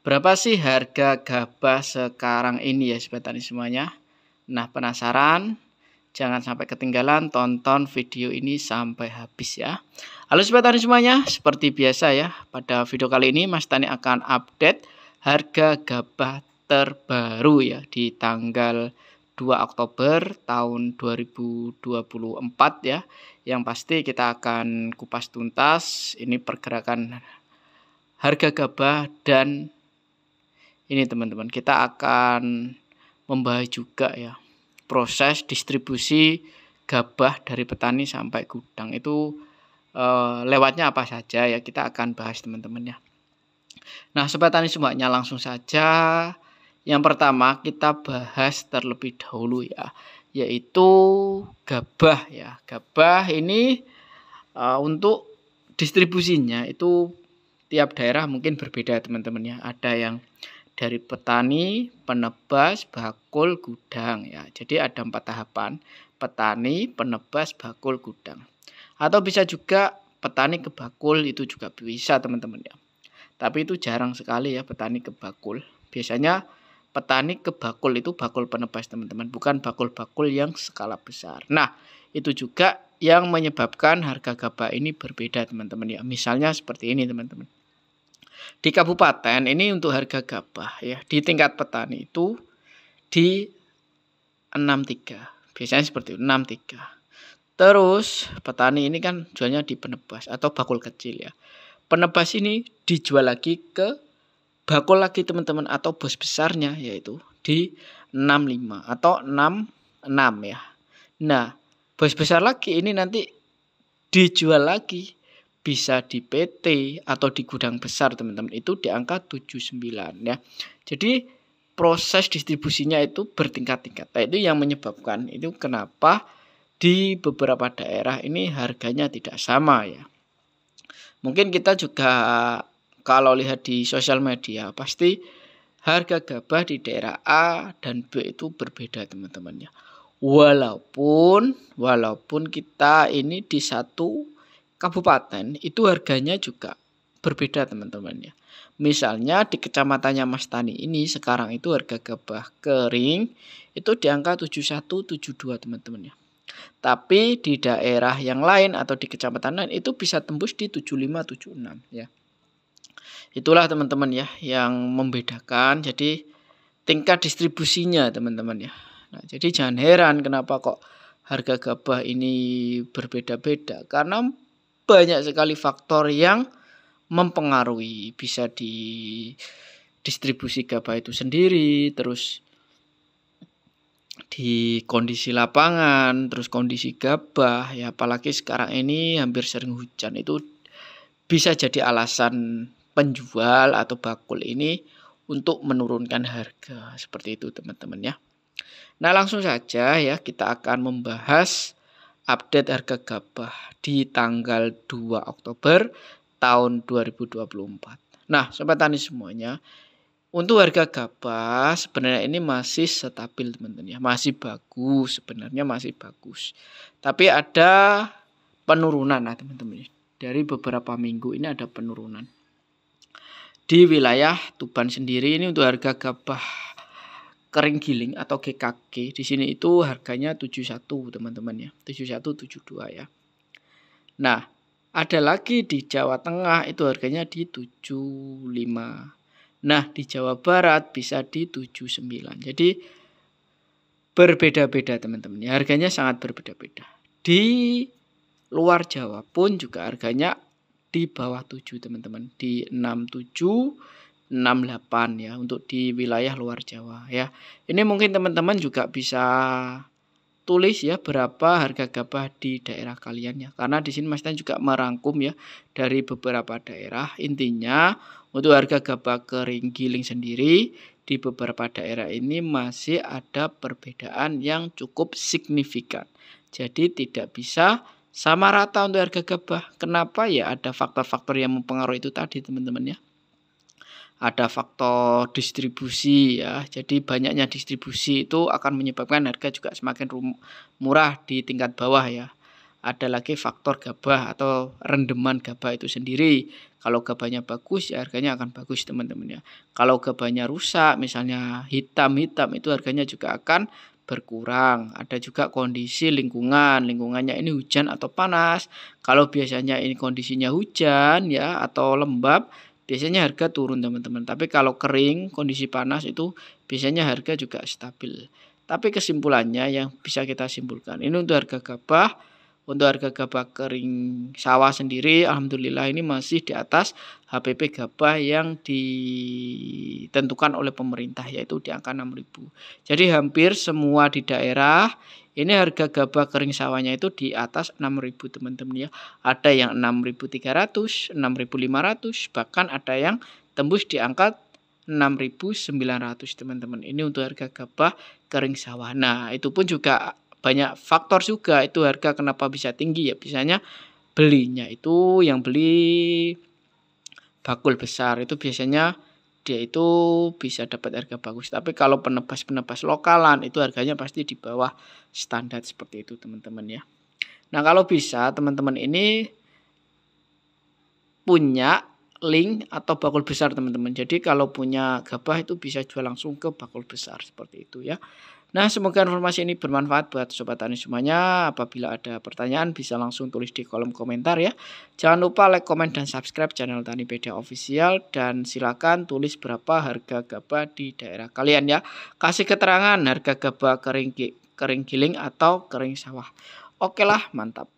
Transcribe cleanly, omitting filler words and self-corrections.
Berapa sih harga gabah sekarang ini ya Sobat Tani semuanya? Nah, penasaran? Jangan sampai ketinggalan, tonton video ini sampai habis ya. Halo Sobat Tani semuanya, seperti biasa ya, pada video kali ini Mas Tani akan update harga gabah terbaru ya di tanggal 2 Oktober tahun 2024 ya. Yang pasti kita akan kupas tuntas ini pergerakan harga gabah, dan ini teman-teman, kita akan membahas juga ya proses distribusi gabah dari petani sampai gudang itu lewatnya apa saja ya, kita akan bahas teman-teman ya. Nah Sobat Tani semuanya, langsung saja yang pertama kita bahas terlebih dahulu ya, yaitu gabah ya. Gabah ini untuk distribusinya itu tiap daerah mungkin berbeda teman-teman ya. Ada yang dari petani, penebas, bakul, gudang ya. Jadi ada 4 tahapan: petani, penebas, bakul, gudang. Atau bisa juga petani ke bakul, itu juga bisa teman-teman ya. Tapi itu jarang sekali ya petani ke bakul. Biasanya petani ke bakul itu bakul penebas teman-teman, bukan bakul-bakul yang skala besar. Nah, itu juga yang menyebabkan harga gabah ini berbeda teman-teman ya. Misalnya seperti ini teman-teman. Di kabupaten ini untuk harga gabah ya di tingkat petani itu di 63. Biasanya seperti itu, 63. Terus petani ini kan jualnya di penebas atau bakul kecil ya. Penebas ini dijual lagi ke bakul lagi teman-teman atau bos besarnya, yaitu di 65 atau 66 ya. Nah, bos besar lagi ini nanti dijual lagi bisa di PT atau di gudang besar teman-teman, itu di angka 79 ya. Jadi proses distribusinya itu bertingkat-tingkat. Nah, itu yang menyebabkan itu kenapa di beberapa daerah ini harganya tidak sama ya. Mungkin kita juga kalau lihat di sosial media pasti harga gabah di daerah A dan B itu berbeda teman-teman ya. Walaupun kita ini di satu kabupaten itu harganya juga berbeda teman-teman ya. Misalnya di kecamatannya Mas Tani ini sekarang itu harga gabah kering itu di angka 7172 teman-teman ya. Tapi di daerah yang lain atau di kecamatan lain itu bisa tembus di 7576 ya. Itulah teman-teman ya yang membedakan jadi tingkat distribusinya teman-teman ya. Nah, jadi jangan heran kenapa kok harga gabah ini berbeda-beda, karena banyak sekali faktor yang mempengaruhi. Bisa di distribusi gabah itu sendiri, terus di kondisi lapangan, terus kondisi gabah ya, apalagi sekarang ini hampir sering hujan, itu bisa jadi alasan penjual atau bakul ini untuk menurunkan harga seperti itu teman-teman ya. Nah langsung saja ya kita akan membahas update harga gabah di tanggal 2 Oktober tahun 2024. Nah Sobat Tani semuanya, untuk harga gabah sebenarnya ini masih stabil teman-teman ya, masih bagus, sebenarnya masih bagus. Tapi ada penurunan nah teman-teman ya. Dari beberapa minggu ini ada penurunan. Di wilayah Tuban sendiri ini untuk harga gabah kering giling atau GKG di sini itu harganya 71 teman-teman ya, 7172 ya. Nah, ada lagi di Jawa Tengah itu harganya di 75. Nah, di Jawa Barat bisa di 79. Jadi berbeda-beda teman-teman ya, harganya sangat berbeda-beda. Di luar Jawa pun juga harganya di bawah 7 teman-teman, di 67 68 ya untuk di wilayah luar Jawa ya. Ini mungkin teman-teman juga bisa tulis ya berapa harga gabah di daerah kalian ya. Karena di sini Mas Tan juga merangkum ya dari beberapa daerah. Intinya untuk harga gabah kering giling sendiri di beberapa daerah ini masih ada perbedaan yang cukup signifikan. Jadi tidak bisa sama rata untuk harga gabah. Kenapa ya? Ada faktor-faktor yang mempengaruhi itu tadi teman-teman ya. Ada faktor distribusi ya. Jadi banyaknya distribusi itu akan menyebabkan harga juga semakin murah di tingkat bawah ya. ada lagi faktor gabah atau rendeman gabah itu sendiri. Kalau gabahnya bagus ya harganya akan bagus teman-teman ya. Kalau gabahnya rusak misalnya hitam-hitam itu harganya juga akan berkurang. Ada juga kondisi lingkungannya ini hujan atau panas. Kalau biasanya ini kondisinya hujan ya atau lembab, biasanya harga turun teman-teman. Tapi kalau kering, kondisi panas itu biasanya harga juga stabil. Tapi kesimpulannya yang bisa kita simpulkan, ini untuk harga gabah. Untuk harga gabah kering sawah sendiri, alhamdulillah ini masih di atas HPP gabah yang ditentukan oleh pemerintah, yaitu di angka 6.000. Jadi hampir semua di daerah ini harga gabah kering sawahnya itu di atas 6.000 teman-teman ya. Ada yang 6.300, 6.500, bahkan ada yang tembus di angka 6.900 teman-teman. Ini untuk harga gabah kering sawah. Nah, itu pun juga banyak faktor juga itu harga kenapa bisa tinggi ya. Biasanya belinya itu yang beli bakul besar itu biasanya dia itu bisa dapat harga bagus. Tapi kalau penebas-penebas lokalan itu harganya pasti di bawah standar seperti itu teman-teman ya. Nah, kalau bisa teman-teman ini punya link atau bakul besar teman-teman. Jadi kalau punya gabah itu bisa jual langsung ke bakul besar seperti itu ya. Nah, semoga informasi ini bermanfaat buat sobat tani semuanya. Apabila ada pertanyaan bisa langsung tulis di kolom komentar ya. Jangan lupa like, komen, dan subscribe channel Tanipedia Official. Dan silakan tulis berapa harga gabah di daerah kalian ya. Kasih keterangan harga gabah kering giling atau kering sawah. Oke lah, mantap.